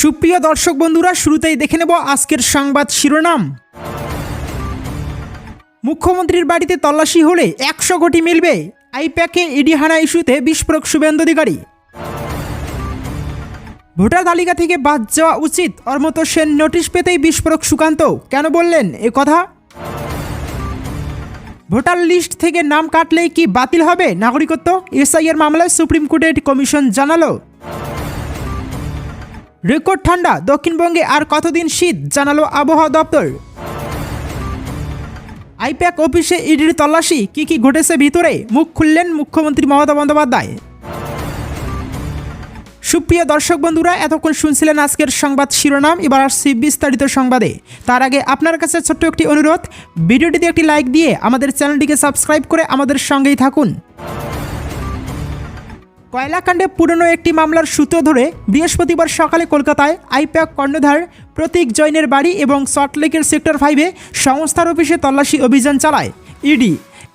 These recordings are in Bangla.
সুপ্রিয় দর্শক বন্ধুরা, শুরুতেই দেখে নেব আজকের সংবাদ শিরোনাম। মুখ্যমন্ত্রীর বাড়িতে তল্লাশি হলে 100 কোটি মিলবে। আইপ্যাকে ইডি হানা ইস্যুতে বিস্ফোরক শুভেন্দু অধিকারী। ভোটার তালিকা থেকে বাদ যাওয়া উচিত, অর্মত সেন নোটিশ পেতেই বিস্ফোরক সুকান্ত কেন বললেন এ কথা? ভোটার লিস্ট থেকে নাম কাটলেই কি বাতিল হবে নাগরিকত্ব? এসআইআর মামলায় সুপ্রিম কোর্টের কমিশন জানালো। রেকর্ড ঠান্ডা, দক্ষিণবঙ্গে আর কতদিন শীত জানালো আবহাওয়া দপ্তর। আইপ্যাক অফিসে ইডির তল্লাশি, কি ঘটেছে ভিতরে, মুখ খুললেন মুখ্যমন্ত্রী মমতা বন্দ্যোপাধ্যায়। সুপ্রিয় দর্শক বন্ধুরা, এতক্ষণ শুনছিলেন আজকের সংবাদ শিরোনাম। এবার আসছি বিস্তারিত সংবাদে। তার আগে আপনার কাছে ছোট্ট একটি অনুরোধ, ভিডিওটিতে একটি লাইক দিয়ে আমাদের চ্যানেলটিকে সাবস্ক্রাইব করে আমাদের সঙ্গেই থাকুন। কয়লাকাণ্ডে পুরনো একটি মামলার সূত্র ধরে বৃহস্পতিবার সকালে কলকাতায় আইপ্যাক কর্ণধার প্রতীক জৈনের বাড়ি এবং সল্টলেকের সেক্টর 5-এ সংস্থার অফিসে তল্লাশি অভিযান চালায়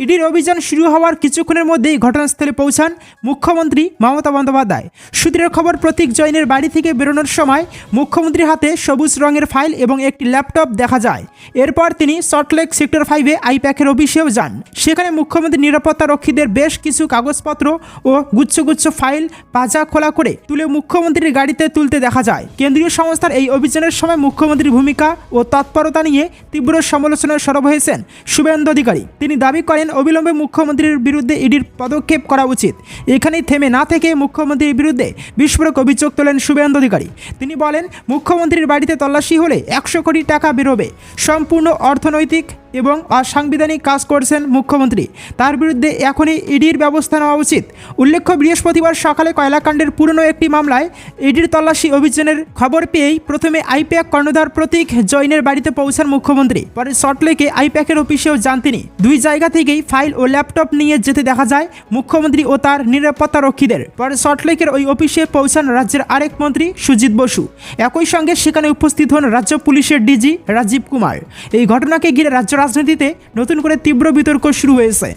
ইডির অভিযান শুরু হওয়ার কিছুক্ষণের মধ্যেই ঘটনাস্থলে পৌঁছান মুখ্যমন্ত্রী মমতা বন্দ্যোপাধ্যায়। সূত্রের খবর, প্রতীক জৈনের বাড়ি থেকে বেরোনোর সময় মুখ্যমন্ত্রীর হাতে সবুজ রঙের ফাইল এবং একটি ল্যাপটপ দেখা যায়। এরপর তিনি সল্টলেক সেক্টর 5-এ আইপ্যাকের অফিসেও যান। সেখানে মুখ্যমন্ত্রী নিরাপত্তা রক্ষীদের বেশ কিছু কাগজপত্র ও গুচ্ছ ফাইল পাজা খোলা করে তুলে মুখ্যমন্ত্রীর গাড়িতে তুলতে দেখা যায়। কেন্দ্রীয় সংস্থার এই অভিযানের সময় মুখ্যমন্ত্রীর ভূমিকা ও তৎপরতা নিয়ে তীব্র সমালোচনায় সরব হয়েছেন শুভেন্দু অধিকারী। তিনি দাবি করেন, অবিলম্বে মুখ্যমন্ত্রীর বিরুদ্ধে ইডির পদক্ষেপ করা উচিত। এখানেই থেমে না থেকে মুখ্যমন্ত্রীর বিরুদ্ধে বিস্ফোরক অভিযোগ তোলেন শুভেন্দু অধিকারী। তিনি বলেন, মুখ্যমন্ত্রীর বাড়িতে তল্লাশি হলে 100 কোটি টাকা বেরোবে। সম্পূর্ণ অর্থনৈতিক এবং অসাংবিধানিক কাজ করছেন মুখ্যমন্ত্রী, তার বিরুদ্ধে এখনই ইডির ব্যবস্থা নেওয়া উচিত। উল্লেখ্য, বৃহস্পতিবার সকালে কয়লাকাণ্ডের পুরনো একটি মামলায় ইডির তল্লাশি অভিযানের খবর পেয়েই প্রথমে আইপ্যাক কর্ণধার প্রতীক জৈনের বাড়িতে পৌঁছান মুখ্যমন্ত্রী। পরে সল্টলেকে আইপ্যাকের অফিসেও যান তিনি। দুই জায়গা থেকেই ফাইল ও ল্যাপটপ নিয়ে যেতে দেখা যায় মুখ্যমন্ত্রী ও তার নিরাপত্তা রক্ষীদের। পরে সল্টলেকের ওই অফিসে পৌঁছান রাজ্যের আরেক মন্ত্রী সুজিত বসু। একই সঙ্গে সেখানে উপস্থিত হন রাজ্য পুলিশের ডিজি রাজীব কুমার। এই ঘটনাকে ঘিরে রাজ্য রাজনীতিতে নতুন করে তীব্র বিতর্ক শুরু হয়েছে।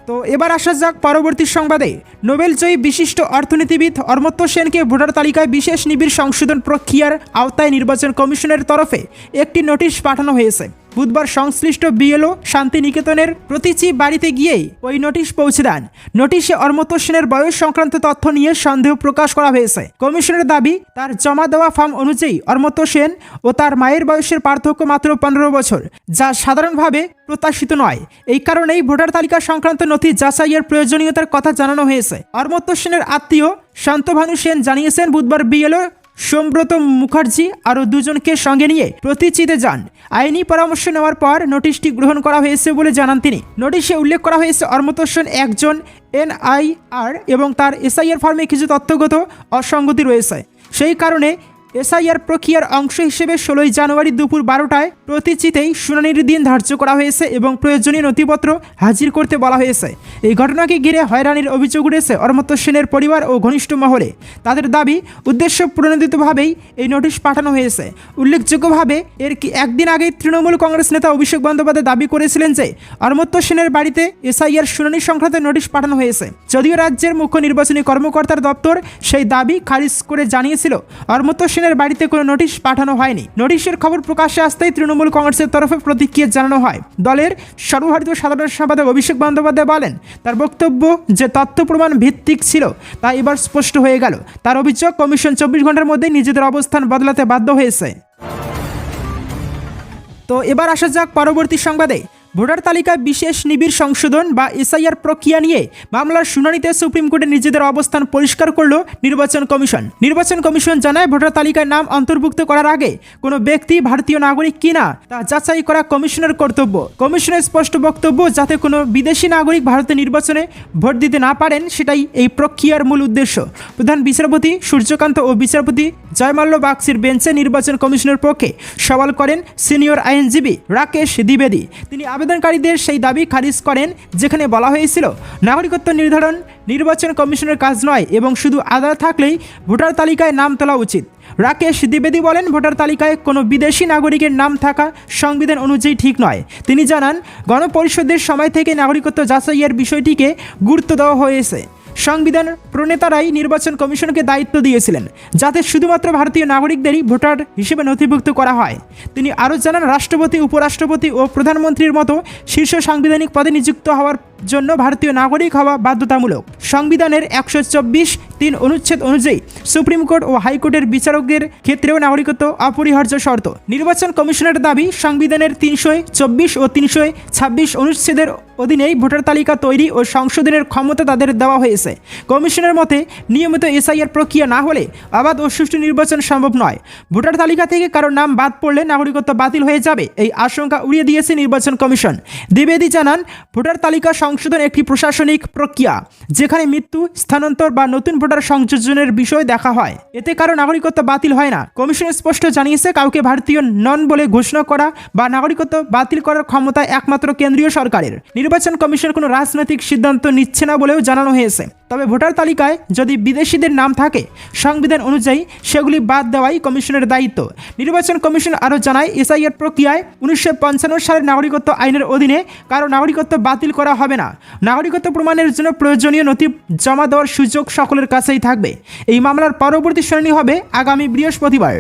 তো এবার আসা যাক পরবর্তী সংবাদে। নোবেলজয়ী বিশিষ্ট অর্থনীতিবিদ অমর্ত্য সেনকে ভোটার তালিকায় বিশেষ নিবিড় সংশোধন প্রক্রিয়ার আওতায় নির্বাচন কমিশনের তরফে একটি নোটিশ পাঠানো হয়েছে। বুধবার সংশ্লিষ্ট বিএলও শান্তিনিকেতনের প্রতীচি বাড়িতে গিয়েই ওই নোটিশ পৌঁছে দেন। নোটিশে অমর্ত্য সেনের বয়স সংক্রান্ত তথ্য নিয়ে সন্দেহ প্রকাশ করা হয়েছে। কমিশনের দাবি, তার জমা দেওয়া ফর্ম অনুযায়ী অমর্ত্য সেন ও তার মায়ের বয়সের পার্থক্য মাত্র 15 বছর, যা সাধারণভাবে প্রত্যাশিত নয়। এই কারণেই ভোটার তালিকা সংক্রান্ত নথি যাচাইয়ের প্রয়োজনীয়তার কথা জানানো হয়েছে। অমর্ত্য সেনের আত্মীয় শান্তভানু সেন জানিয়েছেন, বুধবার বিএলও সোমব্রত মুখার্জি আরও 2 জনকে সঙ্গে নিয়ে প্রতিচিতে যান। আইনি পরামর্শ নেওয়ার পর নোটিশটি গ্রহণ করা হয়েছে বলে জানান তিনি। নোটিশে উল্লেখ করা হয়েছে, অমর্ত্য সেন একজন NIR এবং তার এসআইআর ফর্মে কিছু তথ্যগত অসঙ্গতি রয়েছে। সেই কারণে এসআইআর প্রক্রিয়ার অংশ হিসেবে 16 জানুয়ারি দুপুর 12টায় প্রতিচিতেই শুনানির দিন ধার্য করা হয়েছে এবং প্রয়োজনীয় নথিপত্র হাজির করতে বলা হয়েছে। এই ঘটনাকে ঘিরে হয়রানির অভিযোগ উঠেছে অমর্ত্য সেনের পরিবার ও ঘনিষ্ঠ মহলে। তাদের দাবি, উদ্দেশ্য প্রণোদিতভাবেই এই নোটিশ পাঠানো হয়েছে। উল্লেখযোগ্যভাবে এর একদিন আগে তৃণমূল কংগ্রেস নেতা অভিষেক বন্দ্যোপাধ্যায় দাবি করেছিলেন যে অমর্ত্য সেনের বাড়িতে এসআইআর শুনানি সংক্রান্ত নোটিশ পাঠানো হয়েছে। যদিও রাজ্যের মুখ্য নির্বাচনী কর্মকর্তার দপ্তর সেই দাবি খারিজ করে জানিয়েছিল অমর্ত্য সেনের বাড়িতে কোনো নোটিশ পাঠানো হয়নি। নোটিশের খবর প্রকাশ্যে আসতেই তৃণমূল কংগ্রেসের তরফে প্রতিক্রিয়া জানানো হয়। দলের সর্বভারতীয় সাধারণ সম্পাদক অভিষেক বন্দ্যোপাধ্যায় বলেন, তার বক্তব্য যে তথ্য প্রমাণ ভিত্তিক ছিল তা এবার স্পষ্ট হয়ে গেল। তার অভিযোগ, কমিশন 24 ঘন্টার মধ্যে নিজেদের অবস্থান বদলাতে বাধ্য হয়েছে। তো এবার আসা যাক পরবর্তী সংবাদে। ভোটার তালিকায় বিশেষ নিবিড় সংশোধন বা এসআইআর প্রক্রিয়া নিয়ে মামলার শুনানিতে সুপ্রিম কোর্টে নিজেদের অবস্থান পরিষ্কার করল নির্বাচন কমিশন। নির্বাচন কমিশন জানায়, ভোটার তালিকায় নাম অন্তর্ভুক্ত করার আগে কোনো ব্যক্তি ভারতীয় নাগরিক কিনা তা যাচাই করা কমিশনের কর্তব্য। কমিশনের স্পষ্ট বক্তব্য, যাতে কোনো বিদেশি নাগরিক ভারতের নির্বাচনে ভোট দিতে না পারেন, সেটাই এই প্রক্রিয়ার মূল উদ্দেশ্য। প্রধান বিচারপতি সূর্যকান্ত ও বিচারপতি জয়মাল্য বাগচির বেঞ্চে নির্বাচন কমিশনের পক্ষে সওয়াল করেন সিনিয়র আইনজীবী রাকেশ দ্বিবেদী। তিনি আবেদনকারীদের সেই দাবি খারিজ করেন, যেখানে বলা হয়েছিল নাগরিকত্ব নির্ধারণ নির্বাচন কমিশনের কাজ নয় এবং শুধু আধার থাকলেই ভোটার তালিকায় নাম তোলা উচিত। রাকেশ দ্বিবেদী বলেন, ভোটার তালিকায় কোনো বিদেশি নাগরিকের নাম থাকা সংবিধান অনুযায়ী ঠিক নয়। তিনি জানান, গণপরিষদের সময় থেকে নাগরিকত্ব যাচাইয়ের বিষয়টিকে গুরুত্ব দেওয়া হয়েছে। সংবিধান প্রণেতারাই নির্বাচন কমিশনকে দায়িত্ব দিয়েছিলেন যাতে শুধুমাত্র ভারতীয় নাগরিকদেরই ভোটার হিসেবে নথিভুক্ত করা হয়। তিনি আরও জানান, রাষ্ট্রপতি, উপরাষ্ট্রপতি ও প্রধানমন্ত্রীর মতো শীর্ষ সাংবিধানিক পদে নিযুক্ত হওয়ার জন্য ভারতীয় নাগরিক হওয়া বাধ্যতামূলক। সংবিধানের 124(3) অনুচ্ছেদ অনুযায়ী সুপ্রিম কোর্ট ও হাইকোর্টের বিচারকদের ক্ষেত্রেও নাগরিকত্ব অপরিহার্য শর্ত। নির্বাচন কমিশনের দাবি, সংবিধানের 324 ও 326 অনুচ্ছেদের অধীনেই ভোটার তালিকা তৈরি ও সংশোধনের ক্ষমতা তাদের দেওয়া হয়েছে। কমিশনের মতে নিয়মিত এসআইআর প্রক্রিয়া না হলে অবাধ ও সুষ্ঠু নির্বাচন সম্ভব নয়। ভোটার তালিকা থেকে কারোর নাম বাদ পড়লে নাগরিকত্ব বাতিল হয়ে যাবে, এই আশঙ্কা উড়িয়ে দিয়েছে নির্বাচন কমিশন। দ্বিবেদী জানান, ভোটার তালিকা সংশোধন একটি প্রশাসনিক প্রক্রিয়া যেখানে মৃত্যু, স্থানান্তর বা নতুন ভোটার সংযোজনের বিষয় দেখা হয়। এতে কারো নাগরিকত্ব বাতিল হয় না। কমিশন স্পষ্ট জানিয়েছে, কাউকে ভারতীয় নন বলে ঘোষণা করা বা নাগরিকত্ব বাতিল করার ক্ষমতা একমাত্র কেন্দ্রীয় সরকারের। নির্বাচন কমিশন কোনো রাজনৈতিক সিদ্ধান্ত নিচ্ছে না বলেও জানানো হয়েছে। তবে ভোটার তালিকায় যদি বিদেশিদের নাম থাকে, সংবিধান অনুযায়ী সেগুলি বাদ দেওয়াই কমিশনের দায়িত্ব। নির্বাচন কমিশন আরও জানায়, এসআইআর প্রক্রিয়ায় 1955 সালের নাগরিকত্ব আইনের অধীনে কারো নাগরিকত্ব বাতিল করা হবে না। নাগরিকত্ব প্রমাণের জন্য প্রয়োজনীয় নথি জমা দেওয়ার সুযোগ সকলের কাছেই থাকবে। এই মামলার পরবর্তী শুনানি হবে আগামী বৃহস্পতিবার।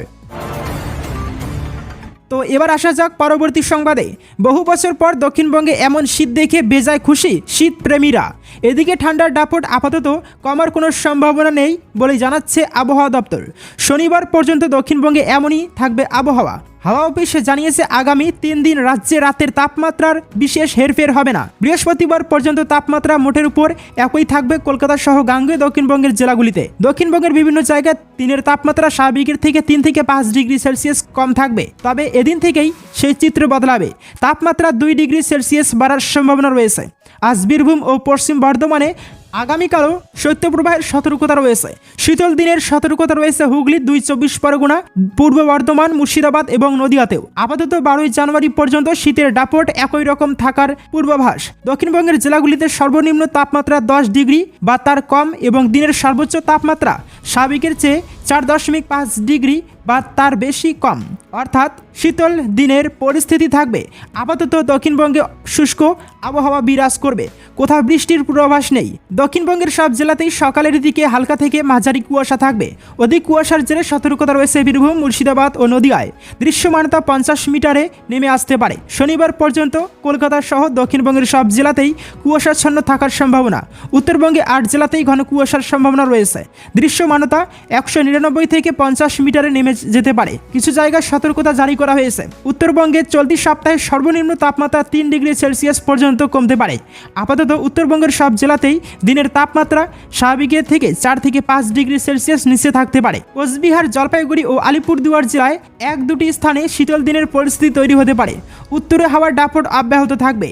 তো এবার আসা যাক পরবর্তী সংবাদে। বহু বছর পর দক্ষিণবঙ্গে এমন শীত দেখে বেজায় খুশি শীত প্রেমীরা। এদিকে ঠান্ডার দাপট আপাতত কমার কোনো সম্ভাবনা নেই বলে জানাচ্ছে আবহাওয়া দপ্তর। শনিবার পর্যন্ত দক্ষিণবঙ্গে এমনই থাকবে আবহাওয়া। হাওয়া অফিস জানিয়েছে, আগামী 3 দিন রাজ্যে রাতের তাপমাত্রার বিশেষ হেরফের হবে না। বৃহস্পতিবার পর্যন্ত তাপমাত্রা মোটের উপর একই থাকবে কলকাতা সহ গাঙ্গেয় দক্ষিণবঙ্গের জেলাগুলিতে। দক্ষিণবঙ্গের বিভিন্ন জায়গায় দিনের তাপমাত্রা স্বাভাবিকের থেকে 3 থেকে 5 ডিগ্রি সেলসিয়াস কম থাকবে। তবে এদিন থেকেই সেই চিত্র বদলাবে। তাপমাত্রা 2 ডিগ্রি সেলসিয়াস বাড়ার সম্ভাবনা রয়েছে। আজ বীরভূম ও পশ্চিম বর্ধমানে আগামীকালও শৈত্যপ্রবাহের সতর্কতা রয়েছে। শীতল দিনের সতর্কতা রয়েছে হুগলি, 2 24 পরগনা, পূর্ব বর্ধমান, মুর্শিদাবাদ এবং নদিয়াতেও। আপাতত 12 জানুয়ারি পর্যন্ত শীতের দাপট একই রকম থাকার পূর্বাভাস। দক্ষিণবঙ্গের জেলাগুলিতে সর্বনিম্ন তাপমাত্রা 10 ডিগ্রি বা তার কম এবং দিনের সর্বোচ্চ তাপমাত্রা স্বাভাবিকের চেয়ে 4.5 ডিগ্রি বা তার বেশি কম, অর্থাৎ শীতল দিনের পরিস্থিতি থাকবে। আপাতত দক্ষিণবঙ্গে শুষ্ক আবহাওয়া বিরাজ করবে, কোথাও বৃষ্টির পূর্বাভাস নেই। দক্ষিণবঙ্গের সব জেলাতেই সকালের দিকে হালকা থেকে মাঝারি কুয়াশা থাকবে। অধিক কুয়াশার জেরে সতর্কতা রয়েছে বীরভূম, মুর্শিদাবাদ ও নদিয়ায়। দৃশ্যমানতা 50 মিটারে নেমে আসতে পারে। শনিবার পর্যন্ত কলকাতা সহ দক্ষিণবঙ্গের সব জেলাতেই কুয়াশাচ্ছন্ন থাকার সম্ভাবনা। উত্তরবঙ্গে 8 জেলাতেই ঘন কুয়াশার সম্ভাবনা রয়েছে। দৃশ্যমানতা 199 থেকে 50 মিটারে নেমে যেতে পারে। কিছু জায়গায় সতর্কতা জারি করা হয়েছে। উত্তরবঙ্গে চলতি সপ্তাহে সর্বনিম্ন তাপমাত্রা 3 ডিগ্রি সেলসিয়াস পর্যন্ত কমতে পারে। আপাতত উত্তরবঙ্গের সব জেলাতেই দিনের তাপমাত্রা স্বাভাবিকের থেকে 4 থেকে 5 ডিগ্রি সেলসিয়াস নিচে থাকতে পারে। কোচবিহার, জলপাইগুড়ি ও আলিপুরদুয়ার জেলায় 1-2টি স্থানে শীতল দিনের পরিস্থিতি তৈরি হতে পারে। উত্তরে হাওয়ার দাপট অব্যাহত থাকবে।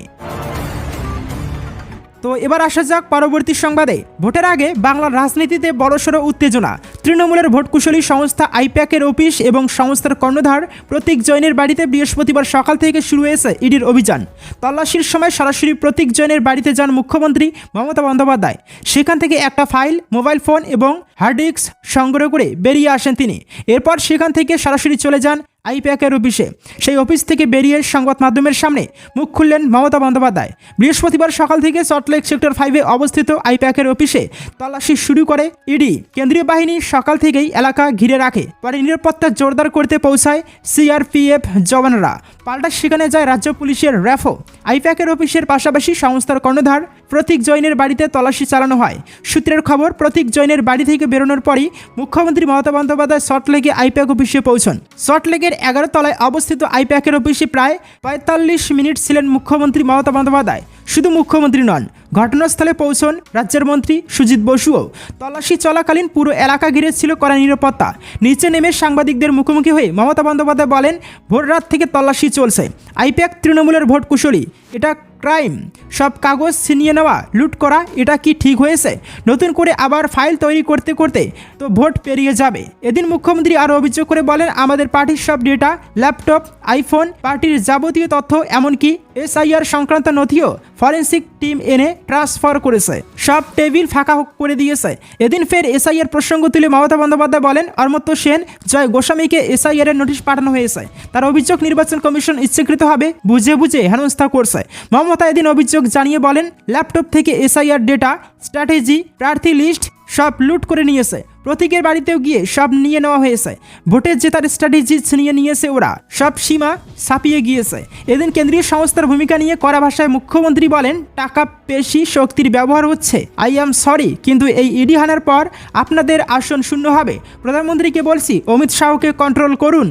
তো এবার আসা যাক পরবর্তী সংবাদে। ভোটের আগে বাংলার রাজনীতিতে বড়সড় উত্তেজনা। তৃণমূলের ভোটকুশলী সংস্থা আইপ্যাকের অফিস এবং সংস্থার কর্ণধার প্রতীক জৈনের বাড়িতে বৃহস্পতিবার সকাল থেকে শুরু হয়েছে ইডির অভিযান। তল্লাশির সময় সরাসরি প্রতীক জৈনের বাড়িতে যান মুখ্যমন্ত্রী মমতা বন্দ্যোপাধ্যায়। সেখান থেকে একটা ফাইল, মোবাইল ফোন এবং হার্ড ডিস্ক সংগ্রহ করে বেরিয়ে আসেন তিনি। এরপর সেখান থেকে সরাসরি চলে যান আইপ্যাকের অফিসে। সেই অফিস থেকে বেরিয়ে সংবাদ মাধ্যমের সামনে মুখ খুললেন মমতা বন্দ্যোপাধ্যায়। বৃহস্পতিবার সকাল থেকে সল্টলেক সেক্টর 5-এ অবস্থিত আইপ্যাকের অফিসে তল্লাশি শুরু করে ইডি। কেন্দ্রীয় বাহিনী সকাল থেকেই এলাকা ঘিরে রাখে। পরে নিরাপত্তা জোরদার করতে পৌঁছায় সিআরপিএফ জওয়ানরা। পাল্টা সেখানে যায় রাজ্য পুলিশের র্যাফও। আইপ্যাকের অফিসের পাশাপাশি সংস্থার কর্ণধার প্রতীক জৈনের বাড়িতে তল্লাশি চালানো হয়। সূত্রের খবর, প্রতীক জৈনের বাড়ি থেকে বেরোনোর পরই মুখ্যমন্ত্রী মমতা বন্দ্যোপাধ্যায় সল্টলেকে আইপ্যাক অফিসে পৌঁছন। সল্টলেকের 11 তলায় অবস্থিত আইপ্যাকের অফিসে প্রায় 45 মিনিট ছিলেন মুখ্যমন্ত্রী মমতা বন্দ্যোপাধ্যায়। শুধু মুখ্যমন্ত্রী নন, ঘটনাস্থলে পৌঁছন রাজ্যের মন্ত্রী সুজিত বসুও। তল্লাশি চলাকালীন পুরো এলাকা ঘিরে ছিল কড়া নিরাপত্তা। নিচে নেমে সাংবাদিকদের মুখোমুখি হয়ে মমতা বন্দ্যোপাধ্যায় বলেন, ভোর রাত থেকে তল্লাশি চলছে। আইপ্যাক তৃণমূলের ভোট কুশলী, এটা ক্রাইম। সব কাগজ ছিনিয়ে নেওয়া, লুট করা, এটা কি ঠিক হয়েছে? নতুন করে আবার ফাইল তৈরি করতে করতে তো ভোট পেরিয়ে যাবে। এদিন মুখ্যমন্ত্রী আরও অভিযোগ করে বলেন, আমাদের পার্টির সব ডেটা, ল্যাপটপ, আইফোন, পার্টির যাবতীয় তথ্য, এমনকি এসআইআর সংক্রান্ত নথিও ফরেন্সিক টিম এনে ট্রান্সফার করেছে। সব টেবিল ফাঁকা করে দিয়েছে। এদিন ফের এসআইআর প্রসঙ্গ তুলে মমতা বন্দ্যোপাধ্যায় বলেন, অমর্ত্য সেন, জয় গোস্বামীকে এসআইআর এর নোটিশ পাঠানো হয়েছে। তার অভিযোগ, নির্বাচন কমিশন ইচ্ছাকৃতভাবে বুঝে বুঝে হেনস্থা করছে। মমতা এদিন অভিযোগ জানিয়ে বলেন, ল্যাপটপ থেকে এসআইআর ডেটা, স্ট্র্যাটেজি, প্রার্থী লিস্ট সব লুট করে নিয়েছে। প্রতীকের বাড়িতেও গিয়ে সব নিয়ে নেওয়া হয়েছে। ভোটের জেতার স্ট্র্যাটেজি ছিনিয়ে নিয়েছে ওরা, সব সীমা ছাপিয়ে গিয়েছে। এদিন কেন্দ্রীয় সংস্থার ভূমিকা নিয়ে কড়া ভাষায় মুখ্যমন্ত্রী বলেন, টাকা পেশি শক্তির ব্যবহার হচ্ছে। আই অ্যাম সরি, কিন্তু এই ইডি হানার পর আপনাদের আসন শূন্য হবে। প্রধানমন্ত্রীকে বলছি, অমিত শাহকে কন্ট্রোল করুন।